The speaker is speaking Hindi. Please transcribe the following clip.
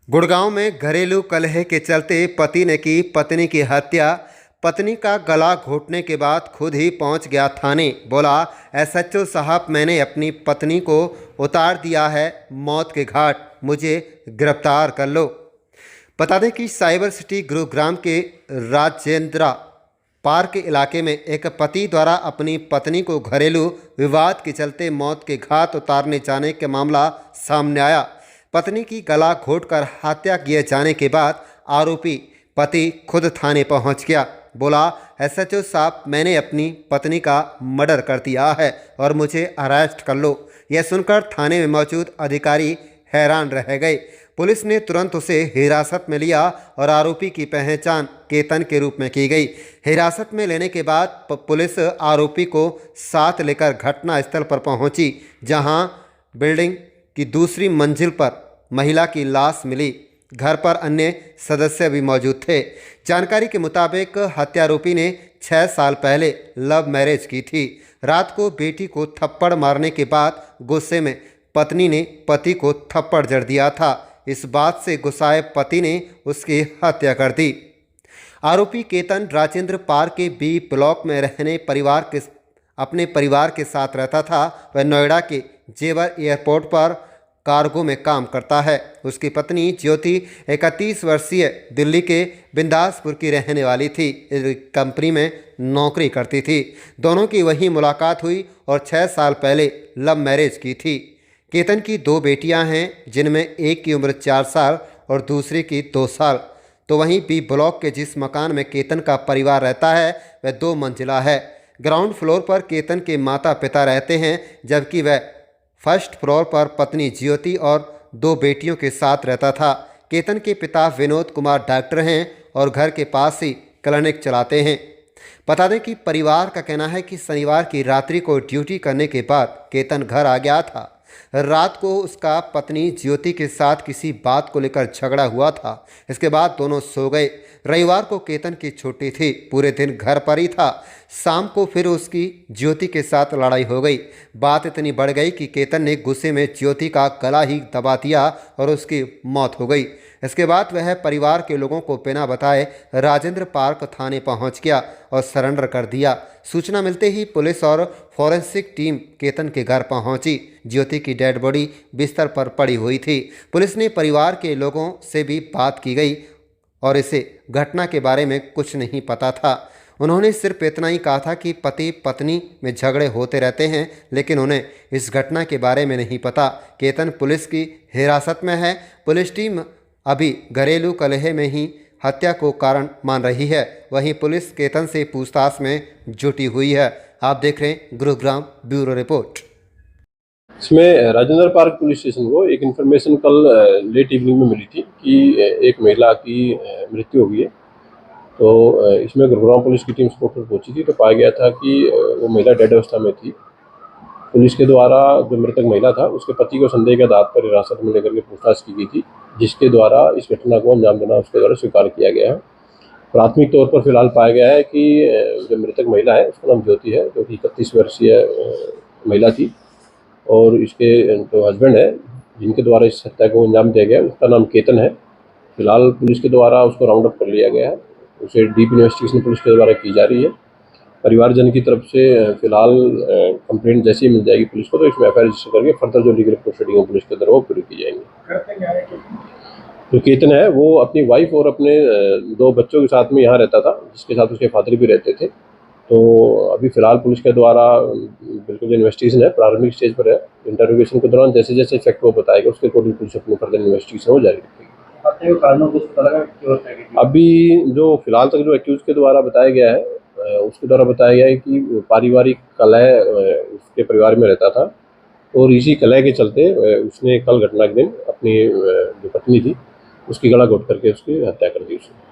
गुड़गांव में घरेलू कलह के चलते पति ने की पत्नी की हत्या। पत्नी का गला घोटने के बाद खुद ही पहुंच गया थाने। बोला, एसएचओ साहब, मैंने अपनी पत्नी को उतार दिया है मौत के घाट, मुझे गिरफ्तार कर लो। बता दें कि साइबर सिटी गुरुग्राम के राजेंद्रा पार्क इलाके में एक पति द्वारा अपनी पत्नी को घरेलू विवाद के चलते मौत के घाट उतारने जाने का मामला सामने आया। पत्नी की गला घोंटकर हत्या किए जाने के बाद आरोपी पति खुद थाने पहुंच गया। बोला, एसएचओ साहब, मैंने अपनी पत्नी का मर्डर कर दिया है और मुझे अरेस्ट कर लो। यह सुनकर थाने में मौजूद अधिकारी हैरान रह गए। पुलिस ने तुरंत उसे हिरासत में लिया और आरोपी की पहचान केतन के रूप में की गई। हिरासत में लेने के बाद पुलिस आरोपी को साथ लेकर घटना स्थल पर पहुंची, जहां बिल्डिंग की दूसरी मंजिल पर महिला की लाश मिली। घर पर अन्य सदस्य भी मौजूद थे। जानकारी के मुताबिक हत्यारोपी ने 6 साल पहले लव मैरिज की थी। रात को बेटी को थप्पड़ मारने के बाद गुस्से में पत्नी ने पति को थप्पड़ जड़ दिया था। इस बात से गुस्साए पति ने उसकी हत्या कर दी। आरोपी केतन राजेंद्र पार्क के बी ब्लॉक में अपने परिवार के साथ रहता था। वह नोएडा के जेवर एयरपोर्ट पर कार्गो में काम करता है। उसकी पत्नी ज्योति 31 वर्षीय दिल्ली के बिंदासपुर की रहने वाली थी। इस कंपनी में नौकरी करती थी। दोनों की वहीं मुलाकात हुई और 6 साल पहले लव मैरिज की थी। केतन की 2 बेटियां हैं, जिनमें एक की उम्र 4 साल और दूसरी की 2 साल। तो वहीं बी ब्लॉक के जिस मकान में केतन का परिवार रहता है वह 2 मंजिला है। ग्राउंड फ्लोर पर केतन के माता पिता रहते हैं, जबकि वह फर्स्ट फ्लोर पर पत्नी ज्योति और 2 बेटियों के साथ रहता था। केतन के पिता विनोद कुमार डॉक्टर हैं और घर के पास ही क्लिनिक चलाते हैं। बता दें कि परिवार का कहना है कि शनिवार की रात्रि को ड्यूटी करने के बाद केतन घर आ गया था। रात को उसका पत्नी ज्योति के साथ किसी बात को लेकर झगड़ा हुआ था। इसके बाद दोनों सो गए। रविवार को केतन की छुट्टी थी, पूरे दिन घर पर ही था। शाम को फिर उसकी ज्योति के साथ लड़ाई हो गई। बात इतनी बढ़ गई कि केतन ने गुस्से में ज्योति का गला ही दबा दिया और उसकी मौत हो गई। इसके बाद वह परिवार के लोगों को बिना बताए राजेंद्र पार्क थाने पहुंच गया और सरेंडर कर दिया। सूचना मिलते ही पुलिस और फॉरेंसिक टीम केतन के घर पहुंची। ज्योति की डेड बॉडी बिस्तर पर पड़ी हुई थी। पुलिस ने परिवार के लोगों से भी बात की गई और इसे घटना के बारे में कुछ नहीं पता था। उन्होंने सिर्फ इतना ही कहा था कि पति पत्नी में झगड़े होते रहते हैं, लेकिन उन्हें इस घटना के बारे में नहीं पता। केतन पुलिस की हिरासत में है। पुलिस टीम अभी घरेलू कलह में ही हत्या को कारण मान रही है। वहीं पुलिस केतन से पूछताछ में जुटी हुई है। आप देख रहे हैं गुरुग्राम ब्यूरो रिपोर्ट। इसमें राजेंद्र पार्क पुलिस स्टेशन को एक इन्फॉर्मेशन कल लेट इवनिंग में मिली थी कि एक महिला की मृत्यु हो गई है। तो इसमें गुरुग्राम पुलिस की टीम स्पॉट पर पहुंची थी तो पाया गया था कि वो महिला डेड अवस्था में थी। पुलिस के द्वारा जो मृतक महिला था उसके पति को संदेह के आधार पर हिरासत में लेकर के पूछताछ की गई थी, जिसके द्वारा इस घटना को अंजाम देना उसके द्वारा स्वीकार किया गया है। प्राथमिक तौर पर फिलहाल पाया गया है कि जो मृतक महिला है उसका नाम ज्योति है, जो कि 31 वर्षीय महिला थी, और इसके जो हस्बैंड है जिनके द्वारा इस हत्या को अंजाम दिया गया उसका नाम केतन है। फिलहाल पुलिस के द्वारा उसको राउंड अप कर लिया गया है। उसे डीप इन्वेस्टिगेशन पुलिस के द्वारा की जा रही है। परिवारजन की तरफ से फिलहाल कंप्लेंट जैसे ही मिल जाएगी पुलिस को तो इसमें एफआईआर रजिस्टर करके फर्दर जो लीगल प्रोसीडिंग पुलिस के द्वारा वो पूरी की जाएंगी। जो केतन है वो अपनी वाइफ और अपने 2 बच्चों के साथ में यहाँ रहता था, जिसके साथ उसके फादर भी रहते थे। तो अभी फिलहाल पुलिस के द्वारा बिल्कुल इन्वेस्टिगेशन है, प्रारंभिक स्टेज पर है। इंटरोगेशन के दौरान जैसे जैसे फैक्ट वो बताएगा उसके अकॉर्डिंग पुलिस अपनी फर्दर इन्वेस्टिगेशन हो जारी रखेगी। अभी जो फिलहाल तक जो एक्यूज के द्वारा बताया गया है उसके द्वारा बताया गया है कि पारिवारिक कलह उसके परिवार में रहता था और इसी कलह के चलते उसने कल घटना के दिन अपनी जो पत्नी थी उसकी गला घोट करके उसकी हत्या कर दी उसने।